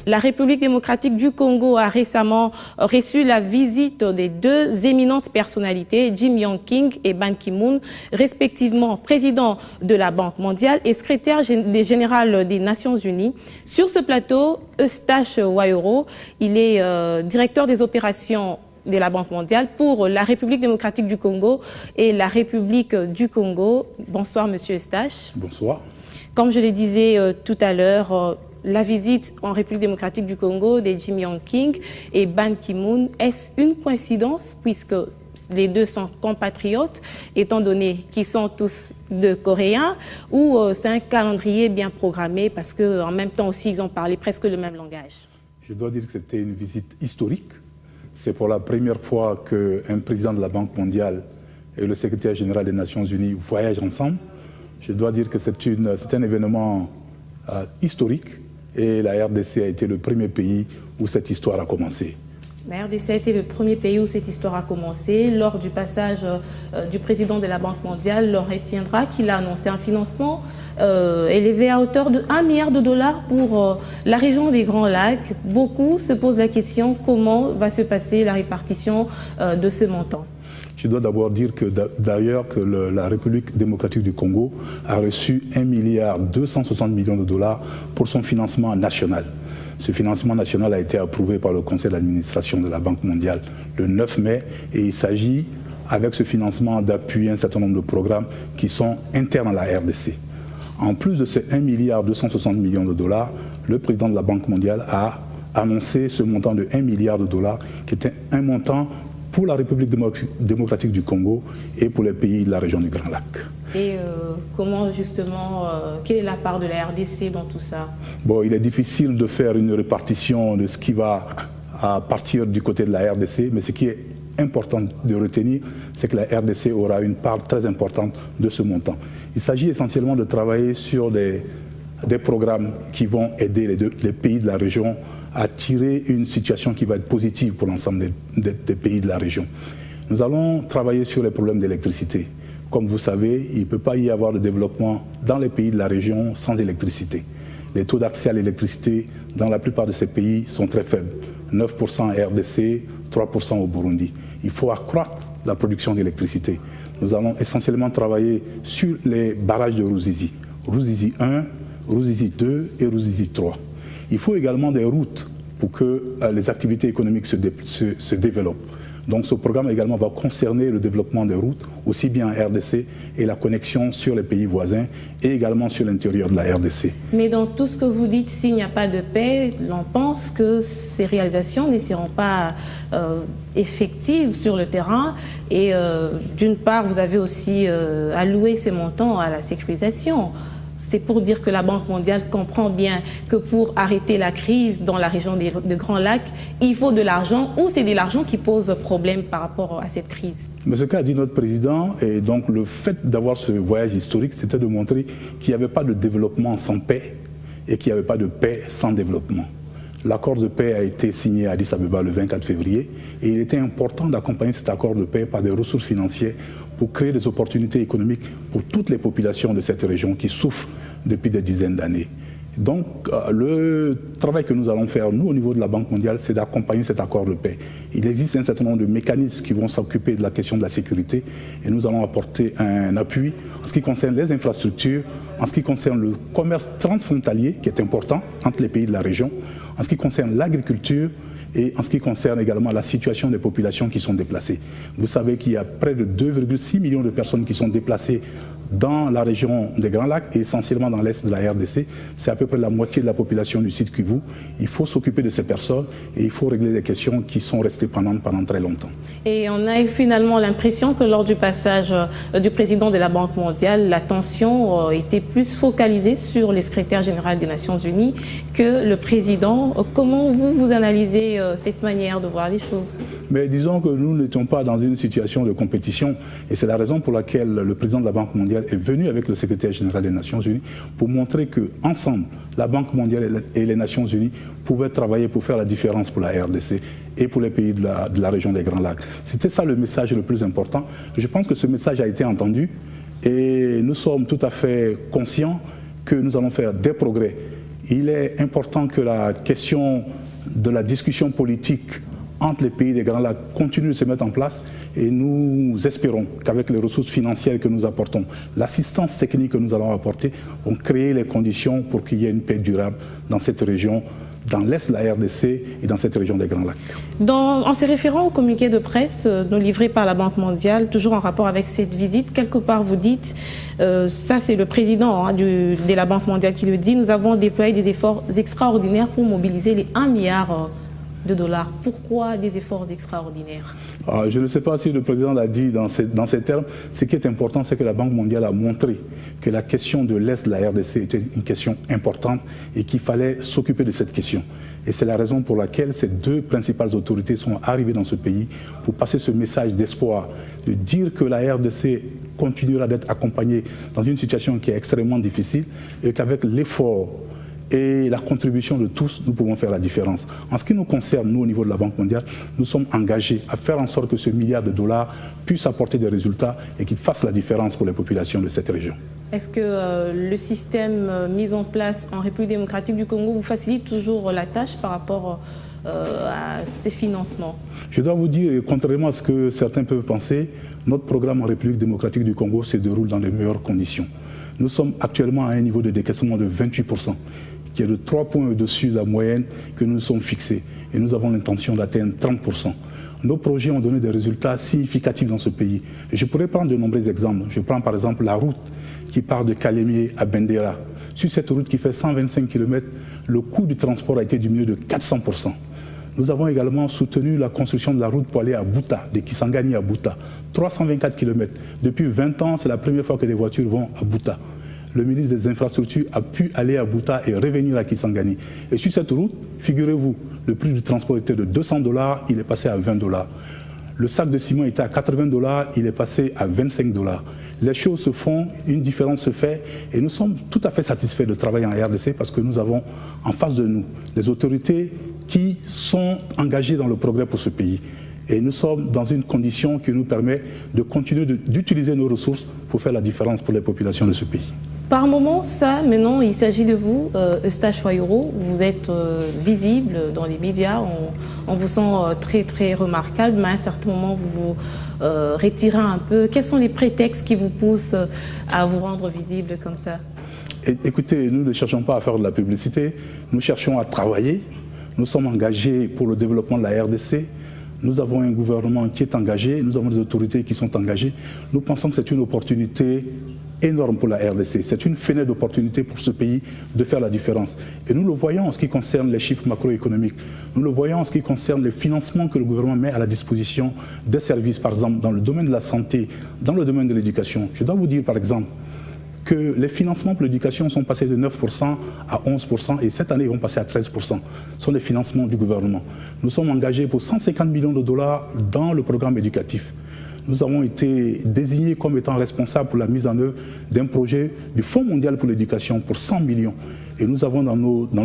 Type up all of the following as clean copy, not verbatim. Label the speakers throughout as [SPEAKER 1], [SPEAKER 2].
[SPEAKER 1] La République démocratique du Congo a récemment reçu la visite des deux éminentes personnalités, Jim Yong-King et Ban Ki-moon, respectivement président de la Banque mondiale et secrétaire général des Nations Unies. Sur ce plateau, Eustache Wayoro, il est directeur des opérations de la Banque mondiale pour la République démocratique du Congo et la République du Congo. Bonsoir, monsieur Eustache.
[SPEAKER 2] Bonsoir.
[SPEAKER 1] Comme je le disais tout à l'heure, la visite en République démocratique du Congo de Jim Yong-King et Ban Ki-moon, est-ce une coïncidence puisque les deux sont compatriotes, étant donné qu'ils sont tous deux Coréens, ou c'est un calendrier bien programmé parce qu'en même temps aussi ils ont parlé presque le même langage?
[SPEAKER 2] Je dois dire que c'était une visite historique. C'est pour la première fois qu'un président de la Banque mondiale et le secrétaire général des Nations Unies voyagent ensemble. Je dois dire que c'est un événement historique et la RDC a été le premier pays où cette histoire a commencé.
[SPEAKER 1] La RDC a été le premier pays où cette histoire a commencé. Lors du passage du président de la Banque mondiale, Laurent Tiendra, qu'il a annoncé un financement élevé à hauteur de 1 milliard de dollars pour la région des Grands Lacs. Beaucoup se posent la question comment va se passer la répartition de ce montant.
[SPEAKER 2] Je dois d'abord dire que d'ailleurs que la République démocratique du Congo a reçu 1,260 milliard de dollars pour son financement national. Ce financement national a été approuvé par le conseil d'administration de la Banque mondiale le 9 mai et il s'agit avec ce financement d'appuyer un certain nombre de programmes qui sont internes à la RDC. En plus de ces 1,260 milliard de dollars, le président de la Banque mondiale a annoncé ce montant de 1 milliard de dollars qui était un montant pour la République démocratique du Congo et pour les pays de la région du Grand Lac.
[SPEAKER 1] Et comment justement, quelle est la part de la RDC dans tout ça?
[SPEAKER 2] Bon, il est difficile de faire une répartition de ce qui va à partir du côté de la RDC, mais ce qui est important de retenir, c'est que la RDC aura une part très importante de ce montant. Il s'agit essentiellement de travailler sur des programmes qui vont aider les pays de la région à tirer une situation qui va être positive pour l'ensemble des pays de la région. Nous allons travailler sur les problèmes d'électricité. Comme vous savez, il ne peut pas y avoir de développement dans les pays de la région sans électricité. Les taux d'accès à l'électricité dans la plupart de ces pays sont très faibles. 9% en RDC, 3% au Burundi. Il faut accroître la production d'électricité. Nous allons essentiellement travailler sur les barrages de Ruzizi. Ruzizi 1, Ruzizi 2 et Ruzizi 3. Il faut également des routes pour que les activités économiques se développent. Donc ce programme également va concerner le développement des routes, aussi bien en RDC et la connexion sur les pays voisins et également sur l'intérieur de la RDC.
[SPEAKER 1] Mais dans tout ce que vous dites, s'il n'y a pas de paix, l'on pense que ces réalisations ne seront pas effectives sur le terrain. Et d'une part, vous avez aussi alloué ces montants à la sécurisation. C'est pour dire que la Banque mondiale comprend bien que pour arrêter la crise dans la région des Grands Lacs, il faut de l'argent ou c'est de l'argent qui pose problème par rapport à cette crise.
[SPEAKER 2] Mais ce qu'a dit notre président, et donc le fait d'avoir ce voyage historique, c'était de montrer qu'il n'y avait pas de développement sans paix et qu'il n'y avait pas de paix sans développement. L'accord de paix a été signé à Addis Abeba le 24 février et il était important d'accompagner cet accord de paix par des ressources financières pour créer des opportunités économiques pour toutes les populations de cette région qui souffrent depuis des dizaines d'années. Donc le travail que nous allons faire, nous, au niveau de la Banque mondiale, c'est d'accompagner cet accord de paix. Il existe un certain nombre de mécanismes qui vont s'occuper de la question de la sécurité et nous allons apporter un appui en ce qui concerne les infrastructures, en ce qui concerne le commerce transfrontalier qui est important entre les pays de la région, en ce qui concerne l'agriculture et en ce qui concerne également la situation des populations qui sont déplacées. Vous savez qu'il y a près de 2,6 millions de personnes qui sont déplacées dans la région des Grands Lacs et essentiellement dans l'est de la RDC. C'est à peu près la moitié de la population du site Kivu. Il faut s'occuper de ces personnes et il faut régler les questions qui sont restées pendant très longtemps.
[SPEAKER 1] Et on a finalement l'impression que lors du passage du président de la Banque mondiale, l'attention était plus focalisée sur les secrétaires généraux des Nations Unies que le président. Comment vous analysez cette manière de voir les choses?
[SPEAKER 2] Mais disons que nous n'étions pas dans une situation de compétition et c'est la raison pour laquelle le président de la Banque mondiale est venu avec le secrétaire général des Nations Unies pour montrer qu'ensemble, la Banque mondiale et les Nations Unies pouvaient travailler pour faire la différence pour la RDC et pour les pays de la région des Grands Lacs. C'était ça le message le plus important. Je pense que ce message a été entendu et nous sommes tout à fait conscients que nous allons faire des progrès. Il est important que la question de la discussion politique entre les pays des Grands Lacs continue de se mettre en place et nous espérons qu'avec les ressources financières que nous apportons, l'assistance technique que nous allons apporter, vont créer les conditions pour qu'il y ait une paix durable dans cette région, dans l'est de la RDC et dans cette région des Grands Lacs.
[SPEAKER 1] En se référant au communiqué de presse nous livré par la Banque mondiale, toujours en rapport avec cette visite, quelque part vous dites, ça c'est le président de la Banque mondiale qui le dit, nous avons déployé des efforts extraordinaires pour mobiliser les 1 milliard de dollars. Pourquoi des efforts extraordinaires?
[SPEAKER 2] Je ne sais pas si le président l'a dit dans ces termes. Ce qui est important, c'est que la Banque mondiale a montré que la question de l'Est de la RDC était une question importante et qu'il fallait s'occuper de cette question. Et c'est la raison pour laquelle ces deux principales autorités sont arrivées dans ce pays pour passer ce message d'espoir, de dire que la RDC continuera d'être accompagnée dans une situation qui est extrêmement difficile et qu'avec l'effort et la contribution de tous, nous pouvons faire la différence. En ce qui nous concerne, nous, au niveau de la Banque mondiale, nous sommes engagés à faire en sorte que ce milliard de dollars puisse apporter des résultats et qu'il fasse la différence pour les populations de cette région.
[SPEAKER 1] Est-ce que le système mis en place en République démocratique du Congo vous facilite toujours la tâche par rapport à ces financements?
[SPEAKER 2] Je dois vous dire, contrairement à ce que certains peuvent penser, notre programme en République démocratique du Congo se déroule dans les meilleures conditions. Nous sommes actuellement à un niveau de décaissement de 28%. Qui est de 3 points au-dessus de la moyenne que nous nous sommes fixés. Et nous avons l'intention d'atteindre 30%. Nos projets ont donné des résultats significatifs dans ce pays. Et je pourrais prendre de nombreux exemples. Je prends par exemple la route qui part de Kalemie à Bendera. Sur cette route qui fait 125 km, le coût du transport a été diminué de 400%. Nous avons également soutenu la construction de la route pour aller à Bouta, de Kisangani à Bouta. 324 km. Depuis 20 ans, c'est la première fois que les voitures vont à Bouta. Le ministre des Infrastructures a pu aller à Bouta et revenir à Kisangani. Et sur cette route, figurez-vous, le prix du transport était de 200 $, il est passé à 20 $. Le sac de ciment était à 80 $, il est passé à 25 $. Les choses se font, une différence se fait et nous sommes tout à fait satisfaits de travailler en RDC parce que nous avons en face de nous les autorités qui sont engagées dans le progrès pour ce pays. Et nous sommes dans une condition qui nous permet de continuer d'utiliser nos ressources pour faire la différence pour les populations de ce pays.
[SPEAKER 1] Par moment, ça, maintenant, il s'agit de vous, Eustache Ouayourou. Vous êtes visible dans les médias, on vous sent très, très remarquable, mais à un certain moment, vous vous retirez un peu. Quels sont les prétextes qui vous poussent à vous rendre visible comme ça?
[SPEAKER 2] Écoutez, nous ne cherchons pas à faire de la publicité, nous cherchons à travailler. Nous sommes engagés pour le développement de la RDC. Nous avons un gouvernement qui est engagé, nous avons des autorités qui sont engagées. Nous pensons que c'est une opportunité énorme pour la RDC. C'est une fenêtre d'opportunité pour ce pays de faire la différence. Et nous le voyons en ce qui concerne les chiffres macroéconomiques. Nous le voyons en ce qui concerne les financements que le gouvernement met à la disposition des services, par exemple, dans le domaine de la santé, dans le domaine de l'éducation. Je dois vous dire, par exemple, que les financements pour l'éducation sont passés de 9% à 11% et cette année, ils vont passer à 13%. Ce sont les financements du gouvernement. Nous sommes engagés pour 150 millions de dollars dans le programme éducatif. Nous avons été désignés comme étant responsables pour la mise en œuvre d'un projet du Fonds mondial pour l'éducation pour 100 millions. Et nous avons dans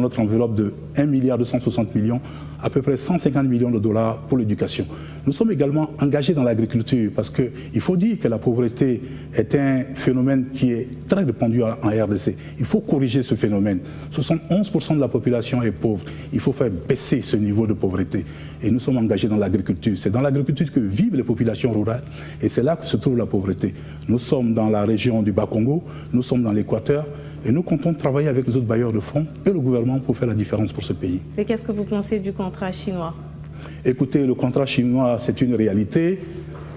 [SPEAKER 2] notre enveloppe de 1 milliard 260 millions, à peu près 150 millions de dollars pour l'éducation. Nous sommes également engagés dans l'agriculture parce qu'il faut dire que la pauvreté est un phénomène qui est très répandu en RDC. Il faut corriger ce phénomène. 71% de la population est pauvre. Il faut faire baisser ce niveau de pauvreté. Et nous sommes engagés dans l'agriculture. C'est dans l'agriculture que vivent les populations rurales et c'est là que se trouve la pauvreté. Nous sommes dans la région du Bas-Congo, nous sommes dans l'Équateur. Et nous comptons travailler avec les autres bailleurs de fonds et le gouvernement pour faire la différence pour ce pays.
[SPEAKER 1] Et qu'est-ce que vous pensez du contrat chinois?
[SPEAKER 2] Écoutez, le contrat chinois, c'est une réalité.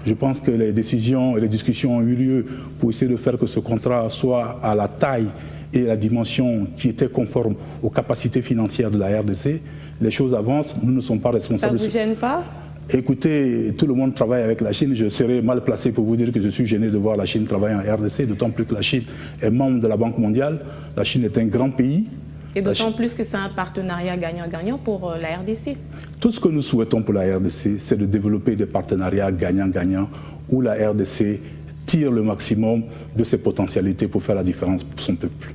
[SPEAKER 2] Je pense que les décisions et les discussions ont eu lieu pour essayer de faire que ce contrat soit à la taille et la dimension qui était conforme aux capacités financières de la RDC. Les choses avancent, nous ne sommes pas responsables.
[SPEAKER 1] Ça ne vous gêne pas?
[SPEAKER 2] Écoutez, tout le monde travaille avec la Chine. Je serais mal placé pour vous dire que je suis gêné de voir la Chine travailler en RDC, d'autant plus que la Chine est membre de la Banque mondiale. La Chine est un grand pays.
[SPEAKER 1] Et d'autant plus que c'est un partenariat gagnant-gagnant pour la RDC. Tout
[SPEAKER 2] ce que nous souhaitons pour la RDC, c'est de développer des partenariats gagnant-gagnant où la RDC tire le maximum de ses potentialités pour faire la différence pour son peuple.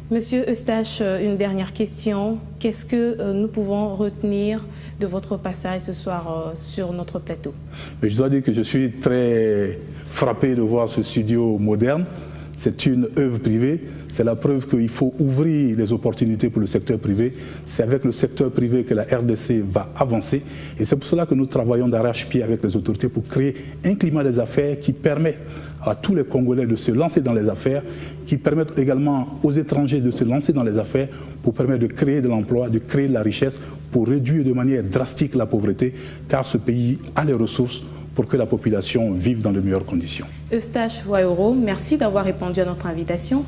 [SPEAKER 1] Monsieur Eustache, une dernière question. Qu'est-ce que nous pouvons retenir de votre passage ce soir sur notre plateau?
[SPEAKER 2] Mais je dois dire que je suis très frappé de voir ce studio moderne. c'est une œuvre privée. C'est la preuve qu'il faut ouvrir les opportunités pour le secteur privé. C'est avec le secteur privé que la RDC va avancer. Et c'est pour cela que nous travaillons d'arrache-pied avec les autorités pour créer un climat des affaires qui permet à tous les Congolais de se lancer dans les affaires, qui permettent également aux étrangers de se lancer dans les affaires pour permettre de créer de l'emploi, de créer de la richesse, pour réduire de manière drastique la pauvreté, car ce pays a les ressources pour que la population vive dans de meilleures conditions.
[SPEAKER 1] Eustache Waoro, merci d'avoir répondu à notre invitation.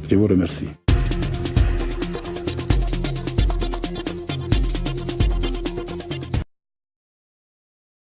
[SPEAKER 2] Je vous remercie.